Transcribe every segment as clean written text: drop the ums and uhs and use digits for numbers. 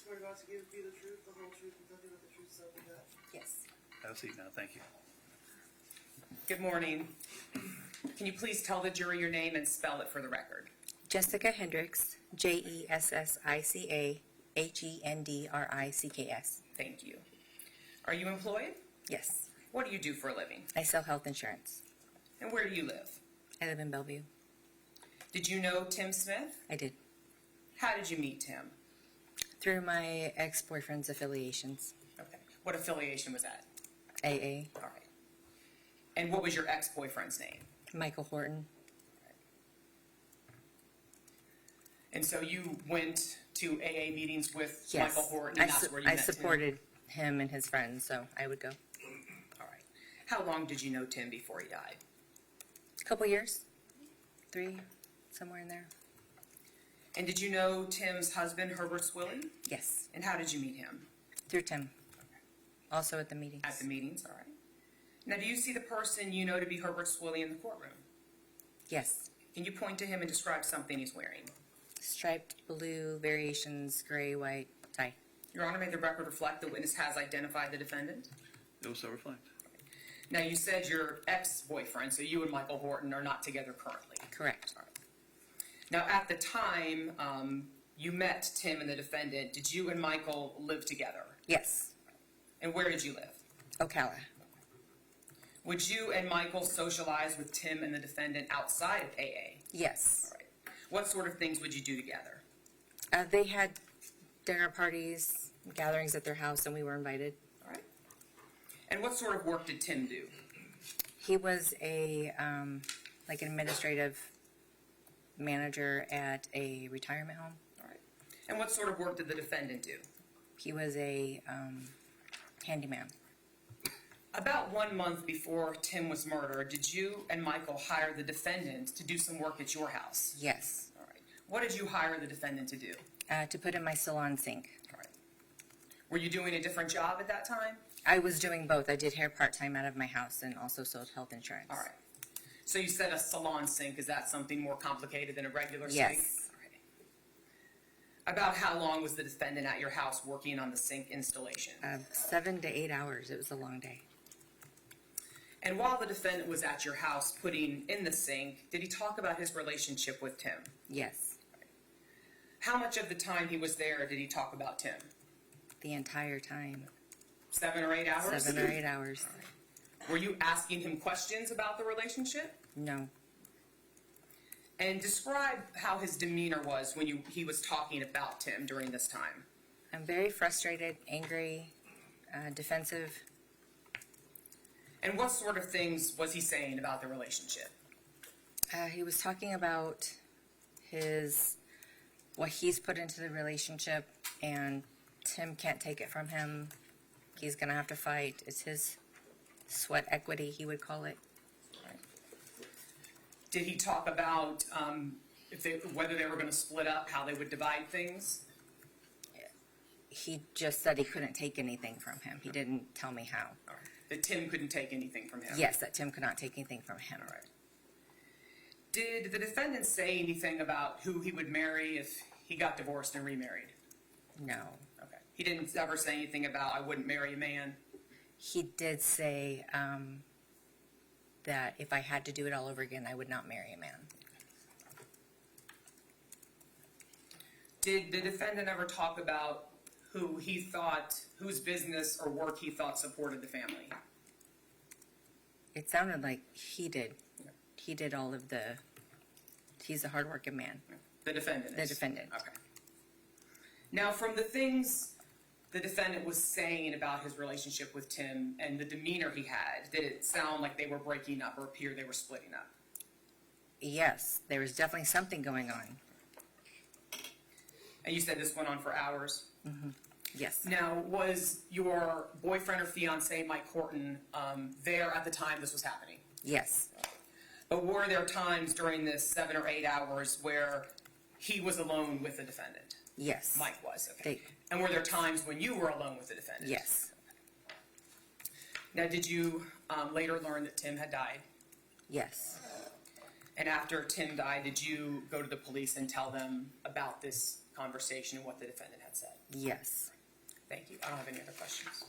swear to God to give you the truth, the whole truth, and nothing but the truth, so help you God? Yes. Have a seat now, thank you. Good morning. Can you please tell the jury your name and spell it for the record? Jessica Hendricks, Jessica Hendricks. Thank you. Are you employed? Yes. What do you do for a living? I sell health insurance. And where do you live? I live in Bellevue. Did you know Tim Smith? I did. How did you meet Tim? Through my ex-boyfriend's affiliations. Okay. What affiliation was that? AA. All right. And what was your ex-boyfriend's name? Michael Horton. And so you went to AA meetings with Yes. Michael Horton, and that's where you I met supported him and his friends, so I would go. Tim? All right. How long did you know Tim before he died? A couple years. 3, somewhere in there. And did you know Tim's husband, Herbert Swilley? Yes. And how did you meet him? Through Tim. Also at the meetings. At the meetings, all right. Now, do you see the person you know to be Herbert Swilley in the courtroom? Yes. Can you point to him and describe something he's wearing? Striped blue, variations, gray, white, tie. Your Honor, may the record reflect the witness has identified the defendant? It will so reflect. Now, you said your ex-boyfriend, so you and Michael Horton are not together currently. Correct. All right. Now, at the time you met Tim and the defendant, did you and Michael live together? Yes. And where did you live? Ocala. Would you and Michael socialize with Tim and the defendant outside of AA? Yes. All right. What sort of things would you do together? They had dinner parties, gatherings at their house, and we were invited. All right. And what sort of work did Tim do? He was a like an administrative manager at a retirement home. All right. And what sort of work did the defendant do? He was a handyman. About 1 month before Tim was murdered, did you and Michael hire the defendant to do some work at your house? Yes. All right. What did you hire the defendant to do? To put in my salon sink. All right. Were you doing a different job at that time? I was doing both. I did hair part-time out of my house and also sold health insurance. All right. So you said a salon sink. Is that something more complicated than a regular sink? Yes. All right. About how long was the defendant at your house working on the sink installation? 7 to 8 hours. It was a long day. And while the defendant was at your house putting in the sink, did he talk about his relationship with Tim? Yes. How much of the time he was there did he talk about Tim? The entire time. 7 or 8 hours? 7 or 8 hours. Were you asking him questions about the relationship? No. And describe how his demeanor was when he was talking about Tim during this time. I'm very frustrated, angry, defensive. And what sort of things was he saying about the relationship? He was talking about what he's put into the relationship, and Tim can't take it from him. He's going to have to fight. It's his sweat equity, he would call it. Right. Did he talk about whether they were going to split up, how they would divide things? He just said he couldn't take anything from him. He didn't tell me how. All right. That Tim couldn't take anything from him? Yes, that Tim could not take anything from him. All right. Did the defendant say anything about who he would marry if he got divorced and remarried? No. Okay. He didn't ever say anything about, I wouldn't marry a man? He did say that if I had to do it all over again, I would not marry a man. Did the defendant ever talk about whose business or work he thought supported the family? It sounded like he did. Yeah. He did all of he's a hardworking man. The defendant The is? defendant. Okay. Now, from the things the defendant was saying about his relationship with Tim and the demeanor he had, did it sound like they were breaking up or appear they were splitting up? Yes, there was definitely something going on. And you said this went on for hours? Mm-hmm. Yes. Now, was your boyfriend or fiance, Mike Horton, there at the time this was happening? Yes. But were there times during this 7 or 8 hours where he was alone with the defendant? Yes. Mike was, okay. And were there times when you were alone with the defendant? Yes. Now, did you later learn that Tim had died? Yes. And after Tim died, did you go to the police and tell them about this conversation and what the defendant had said? Yes. Thank you. I don't have any other questions.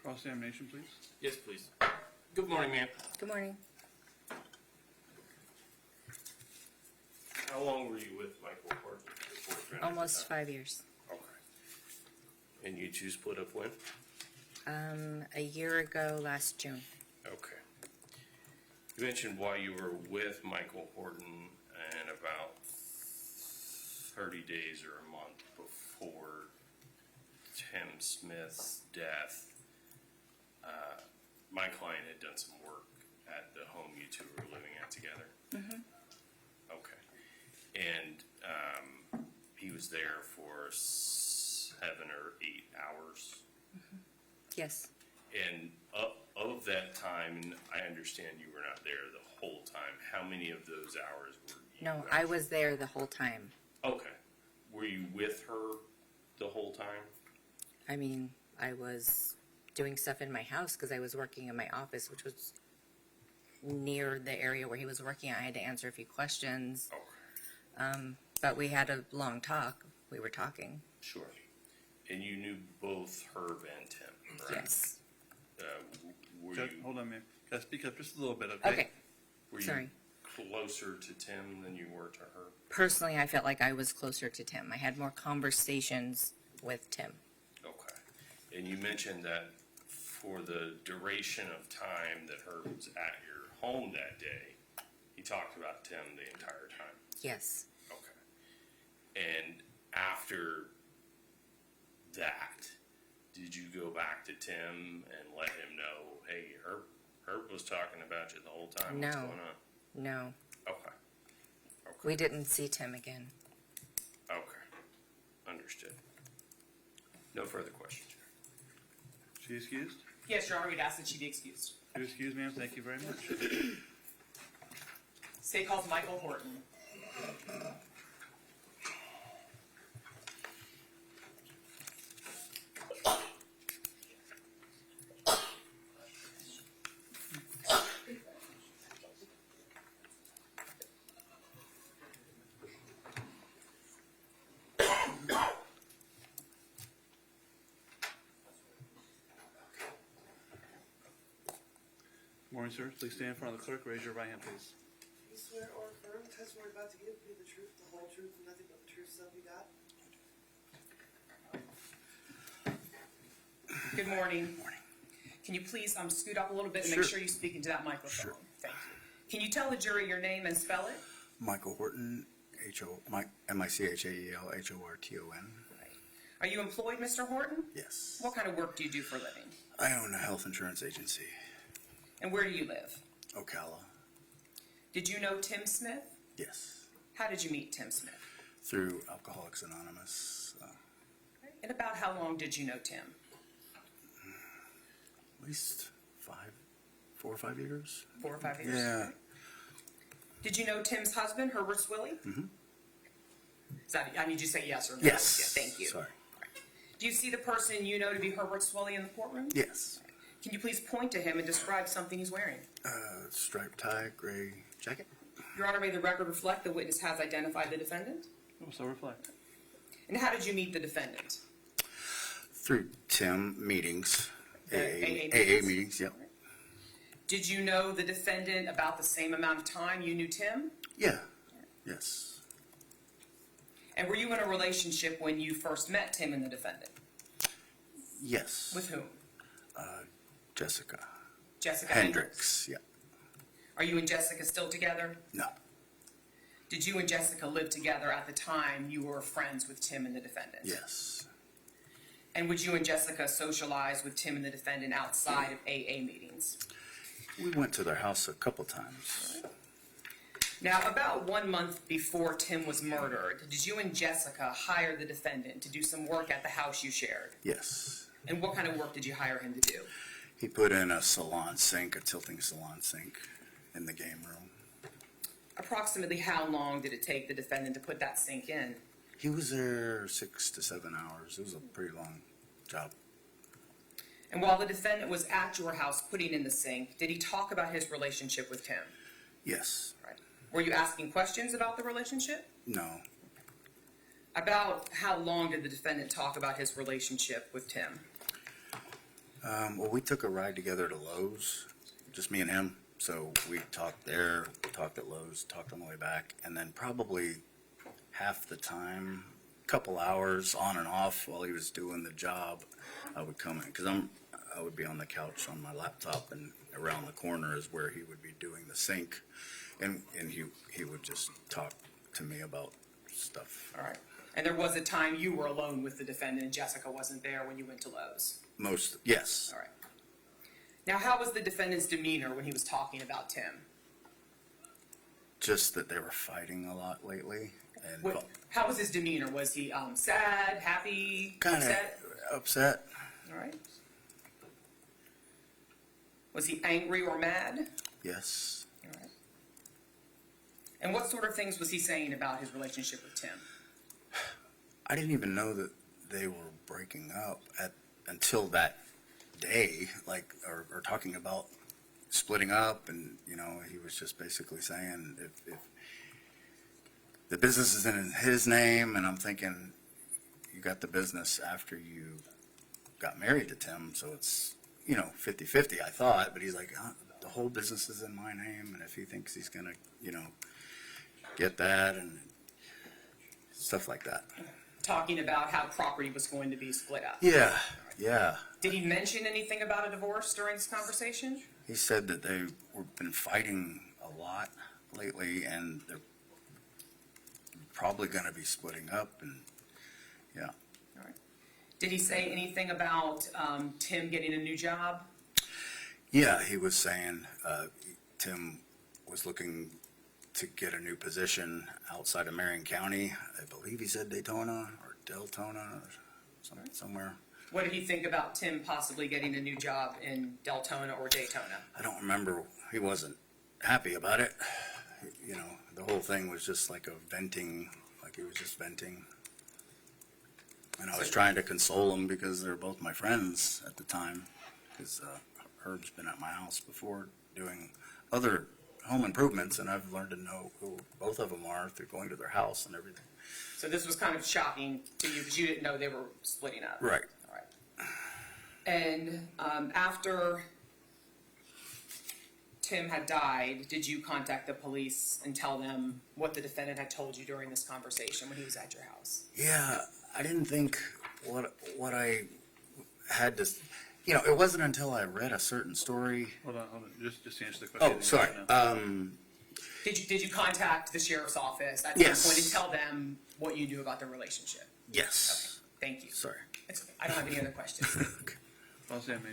Cross-examination, please. Yes, please. Good morning, ma'am. Good morning. How long were you with Michael Horton? Your boyfriend at the Almost time? 5 years. Okay. And you two split up when? A year ago, last June. Okay. You mentioned why you were with Michael Horton and about 30 days or a month before Tim Smith's death. My client had done some work at the home you two were living at together. Mm-hmm. Okay. And he was there for 7 or 8 hours. Yes. And of that time, and I understand you were not there the whole time, how many of those hours were you? No, I was there the whole time. Okay. Were you with her the whole time? I mean, I was doing stuff in my house because I was working in my office, which was near the area where he was working. I had to answer a few questions. Okay. But we had a long talk. We were talking. Sure. And you knew both Herb and Tim, right? Yes. Were Just, you, hold on, ma'am. Gotta speak up just a little bit, okay? Okay. were you Sorry. closer to Tim than you were to her? Personally, I felt like I was closer to Tim. I had more conversations with Tim. Okay. And you mentioned that for the duration of time that Herb was at your home that day, he talked about Tim the entire time. Yes. Okay. And after that, did you go back to Tim and let him know, hey, Herb was talking about you the whole time. What's No. going on? No. Okay. Okay. We didn't see Tim again. Okay. Understood. No further questions. She excused? Yes, Your Honor, we'd ask that she be excused. You're excused, ma'am. Thank you very much. State calls Michael Horton. Morning, sir. Please stand in front of the clerk. Raise your right hand, please. You swear or affirm the testimony you're about to give be the truth, the whole truth, and nothing but the truth, so help you God? Good morning. Morning. Can you please scoot up a little bit and make sure you speak into that microphone? Sure. Thank you. Can you tell the jury your name and spell it? Michael Horton, M-I-C-H-A-E-L, H-O-R-T-O-N. Are you employed, Mr. Horton? Yes. What kind of work do you do for a living? I own a health insurance agency, And where do you live? Ocala. Did you know Tim Smith? Yes. How did you meet Tim Smith? Through Alcoholics Anonymous. And about how long did you know Tim? At least 4 or 5 years. 4 or 5 years? Yeah. Did you know Tim's husband, Herbert Swilley? Mm-hmm. I need you to say yes or no. Yes. Yeah, thank you. Sorry. Do you see the person you know to be Herbert Swilley in the courtroom? Yes. Can you please point to him and describe something he's wearing? Striped tie, gray jacket. Your Honor, may the record reflect the witness has identified the defendant? Oh, so reflect. And how did you meet the defendant? Through Tim meetings. AA AA meetings, yep. Did you know the defendant about the same amount of time you knew Tim? Yeah. Yes. And were you in a relationship when you first met Tim and the defendant? Yes. With whom? Jessica. Jessica Hendricks, yeah. Are you and Jessica still together? No. Did you and Jessica live together at the time you were friends with Tim and the defendant? Yes. And would you and Jessica socialize with Tim and the defendant outside of AA meetings? We went to their house a couple times. Now, about 1 month before Tim was murdered, did you and Jessica hire the defendant to do some work at the house you shared? Yes. And what kind of work did you hire him to do? He put in a salon sink, a tilting salon sink, in the game room. Approximately how long did it take the defendant to put that sink in? He was there 6 to 7 hours. It was a pretty long job. And while the defendant was at your house putting in the sink, did he talk about his relationship with Tim? Yes. Right. Were you asking questions about the relationship? No. About how long did the defendant talk about his relationship with Tim? Well, we took a ride together to Lowe's, just me and him. So we talked there, talked at Lowe's, talked on the way back, and then probably half the time, couple hours on and off while he was doing the job, I would come in because I would be on the couch on my laptop, and around the corner is where he would be doing the sink, and he would just talk to me about stuff. All right. And there was a time you were alone with the defendant and Jessica wasn't there when you went to Lowe's? Yes. All right. Now, how was the defendant's demeanor when he was talking about Tim? Just that they were fighting a lot lately, and How was his demeanor? Was he sad, happy, kind of upset? upset. All right. Was he angry or mad? Yes. All right. And what sort of things was he saying about his relationship with Tim? I didn't even know that they were breaking up until that day, or talking about splitting up, and he was just basically saying if the business is in his name, and I'm thinking, you got the business after you got married to Tim, so it's 50-50, I thought, but he's like, the whole business is in my name, and if he thinks he's gonna get that and stuff like that. Talking about how property was going to be split up. Yeah. Did he mention anything about a divorce during this conversation? He said that they've been fighting a lot lately, and they're probably going to be splitting up, and yeah. All right. Did he say anything about Tim getting a new job? Yeah, he was saying Tim was looking to get a new position outside of Marion County. I believe he said Daytona or Deltona or somewhere. What did he think about Tim possibly getting a new job in Deltona or Daytona? I don't remember. He wasn't happy about it. The whole thing was just like he was just venting. And I was trying to console him because they're both my friends at the time. Because Herb's been at my house before doing other home improvements, and I've learned to know who both of them are through going to their house and everything. So this was kind of shocking to you because you didn't know they were splitting up. Right. All right. And after Tim had died, did you contact the police and tell them what the defendant had told you during this conversation when he was at your house? Yeah, I didn't think what I had to. It wasn't until I read a certain story. Hold on. Just to answer the question. Oh, sorry. Did you contact the sheriff's office at Yes. some point and tell them what you knew about the relationship? Yes. Okay, thank you. Sorry. It's okay. I don't have any other questions. Well said, man.